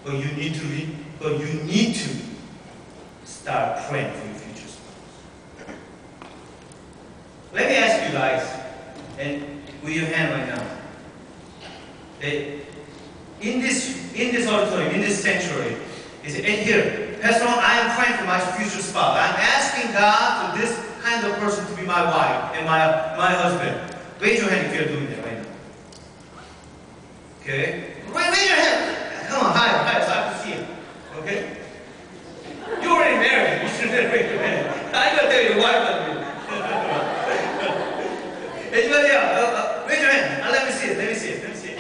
but you need to start praying for your future spouse. Let me ask you guys, and with your hand right now, that in this auditorium, in this sanctuary, is it here? Pastor, I am praying for my future spouse. I'm asking God for this kind of person to be my wife and my husband. Raise your hand if you're doing that right now. Okay? Raise your hand. Come on, higher, so I can see it. Okay? You're already married. You shouldn't raise your hand. I gotta tell your wife about you. Anybody else? Raise your hand. Let me see it. Let me see it. Let me see it.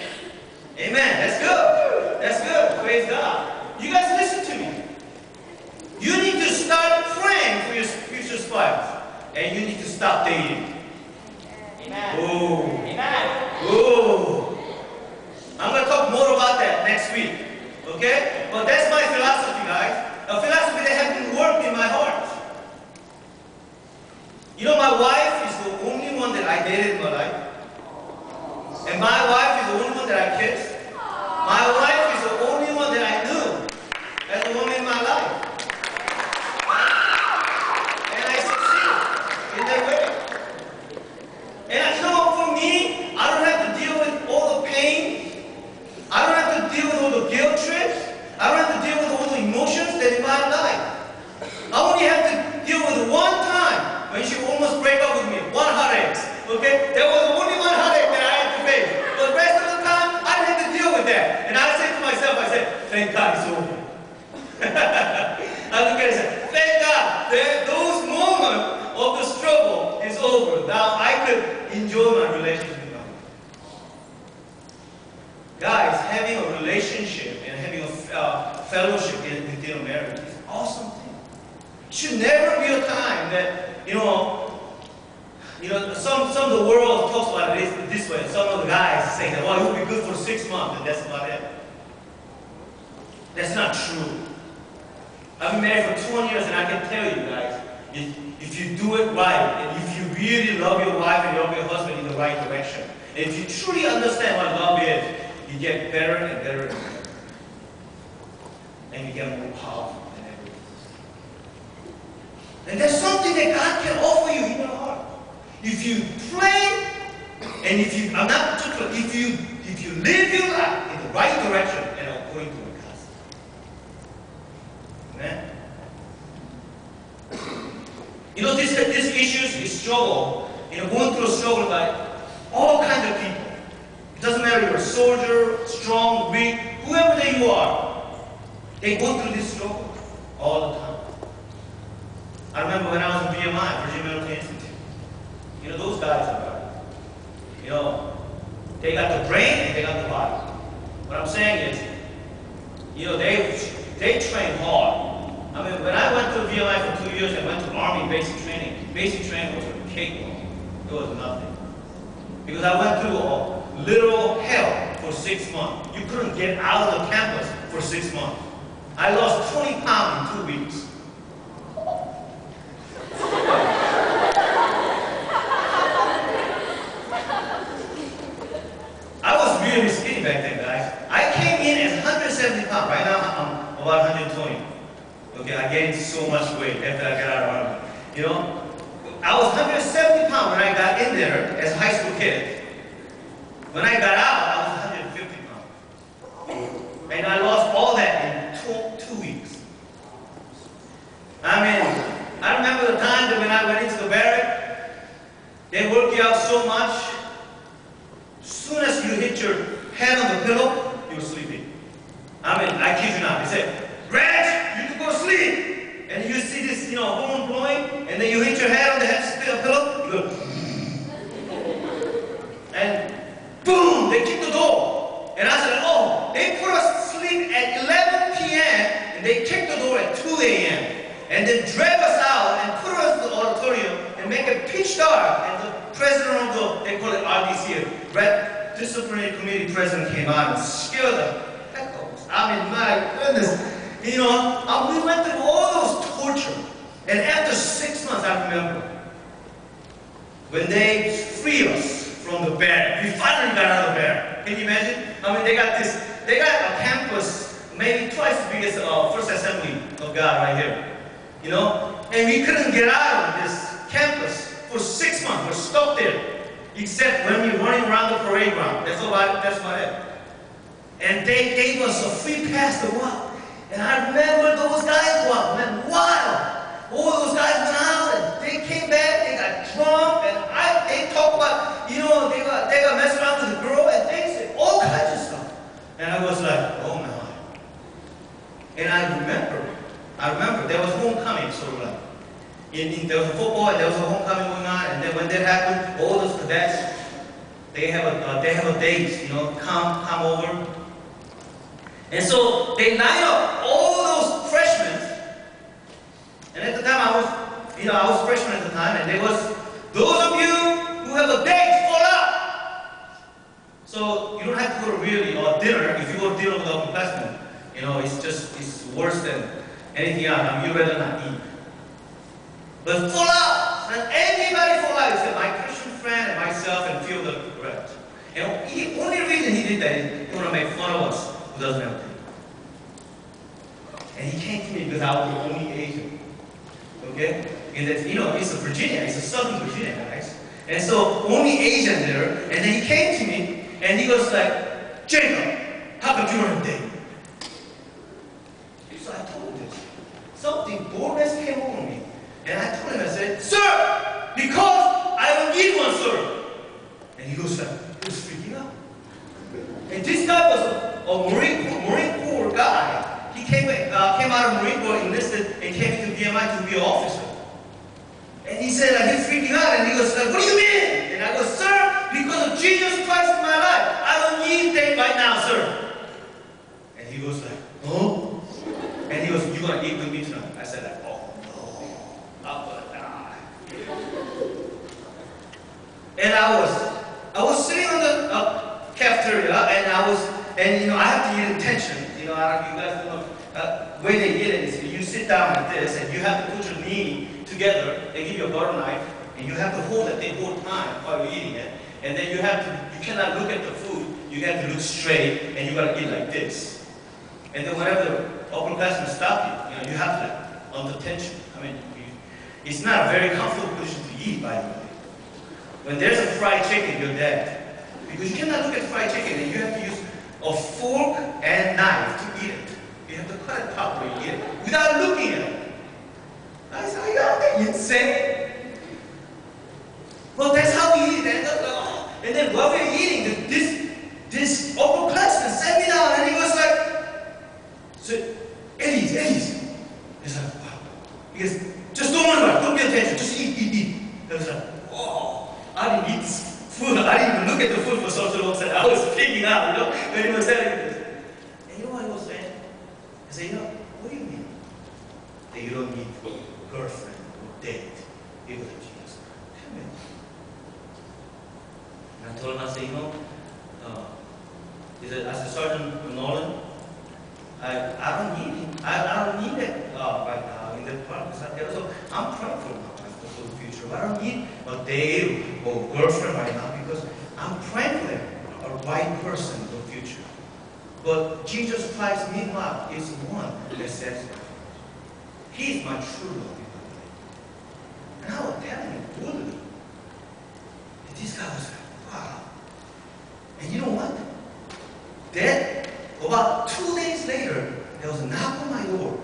Amen. That's good. That's good. Praise God. You guys listen to me. You need to start praying for your future spouse. And you need to stop dating. Amen. Oh. Amen. Oh. I'm going to talk more about that next week. Okay? But that's my philosophy, guys. A philosophy that has been worked in my heart. You know, my wife is the only one that I dated in my life. And my wife is the only one that I kissed. My wife is the only one that I knew as the woman in my life. And I succeeded in that way. And you know, for me, I don't have to deal with all the pain. I don't have to deal with all the guilt trips. I don't have to deal with all the emotions that in my life. I only have to deal with one time when she almost break up with me. One heartache. Okay? There was only one heartache that I had to face. But the rest of the time, I didn't have to deal with that. And I said to myself, I said, thank God it's over. I look at it and say, thank God that those moments of the struggle is over. Now I could enjoy my relationship with God. Guys, having a relationship and having a fellowship within a marriage is an awesome thing. It should never be a time that, you know, some of the world talks about it this way. Some of the guys say that, well, it will be good for 6 months, and that's about it. That's not true. I've been married for 20 years, and I can tell you guys, if you do it right, and if you really love your wife and love your husband in the right direction, and if you truly understand what love is, you get better and better and better. And you get more powerful than ever. And there's something that God can offer you in your heart. If you pray, and if you live your life in the right direction and according to what God says. Amen? You know, these issues, this struggle, going through a struggle by all kinds of people. It doesn't matter if you're a soldier, strong, weak, whoever that you are, they go through this struggle all the time. I remember when I was in VMI, Virginia Military Institute. You know, those guys are, you know, they got the brain and they got the body. What I'm saying is, you know, they train hard. I mean, when I went to VMI for 2 years and went to Army basic training was a cakewalk. It was nothing. Because I went through a literal hell for 6 months. You couldn't get out of the campus for 6 months. I lost 20 pounds in 2 weeks. I was really skinny back then, guys. I came in as 170 pounds. Right now, I'm about 120. Okay, I gained so much weight after I got out of Army. You know, I was 170 pounds when I got in there as a high school kid. When I got out, I was 150 pounds. And I lost all that in 2 weeks. I mean, I remember the time that when I went into the barrack, they worked you out so much. As soon as you hit your head on the pillow, you were sleeping. I mean, I kid you not. They said, Reg, you can go to sleep. And you see this, you know, hormone blowing, and then you hit your head on the pillow, you go, and boom, they kicked the door. And I said, oh, they put us to sleep at 11 p.m., and they kicked the door at 2 a.m., and then drag us out and put us in the auditorium and make it pitch dark. And the president of the, they call it RDC, Red Disciplinary Committee president came out and scared the heck out of us. I mean, my goodness. You know, we went through all those torture. And after 6 months, I remember, when they freed us from the barrack, we finally got out of the barrack. Can you imagine? I mean, they got a campus maybe twice the biggest First Assembly of God right here. You know? And we couldn't get out of this campus for 6 months. We're stuck there. Except when we're running around the parade ground. That's about it. And they gave us a free pass to walk. And I remember those guys went wild. All those guys went out and they came back, they got drunk, and they talked about, you know, they got messed around with the girl, and they said all kinds of stuff. And I was like, oh my. And I remember there was homecoming, sort of like. There was a football and there was a homecoming going on, and then when that happened, all those cadets, they have a date, you know, come over. And so they line up all those freshmen. And at the time I was a freshman at the time, and there was those of you who have a date, fall out. So you don't have to go to really dinner. If you go to dinner with upperclassmen, you know, it's worse than anything else. I mean, you rather not eat. But fall out, and anybody fall out except my Christian friend and myself, and feel the regret. And the only reason he did that is he wanted to make fun of us who doesn't have a date. And he came to me because I was the only Asian. Okay? And that, you know, it's a Virginia, it's a southern Virginia, guys. And so, only Asian there. And then he came to me, and he was like, Jacob, how come you don't have a date? So I told him this. Something boldness came over me. And I told him, I said, sir, because I don't need one, sir. And he was freaking out. And this guy was a Marine Corps guy. He came out of Marine Corps, enlisted, and came into BMI to be an officer. And he said, like, he's freaking out, and he was like, what do you mean? And I go, sir, because of Jesus Christ in my life, I don't need date right now, sir. And he was like, oh? And he was, you gonna eat with me tonight? I said, like, oh no, I'm gonna die. And I was sitting on the cafeteria, and you know, I have to eat in tension. You know, you guys don't know. The way they eat it is you sit down like this, and you have to put your knee together. They give you a butter knife, and you have to hold it the whole time while you're eating it. And then you cannot look at the food. You have to look straight, and you gotta eat like this. And then whenever the upperclassmen stop you, you know, you have to, like, under tension. I mean, it's not a very comfortable position to eat, by the way. When there's a fried chicken, you're dead. Because you cannot look at fried chicken, and you have to use a fork and knife to eat it. You have to cut it properly and eat it without looking at it. I said, are you insane? Well, that's how we eat it. And then while we're eating, this upperclassman sat me down, and he was like, so, Eddie's. He's like, wow. He goes, just don't worry about it. Don't pay attention. Just eat. I was like, oh, I didn't eat this food. I didn't even look at the food for such a long time. I was freaking out, you know, when he was telling me this. And you know what he was saying? I said, you know, what do you mean that you don't need a girlfriend or date because of Jesus? Tell me. And I told him, I said, you know, I said, Sergeant Nolan, I don't need him. I don't need it right now in the park. I'm praying for the future. But I don't need a date or girlfriend right now because I'm praying for them, a right person in the future. But Jesus Christ, meanwhile, is the one that says that. He is my true love. And I was telling him boldly. And this guy was like, wow. And you know what? Then, about 2 days later, there was a knock on my door.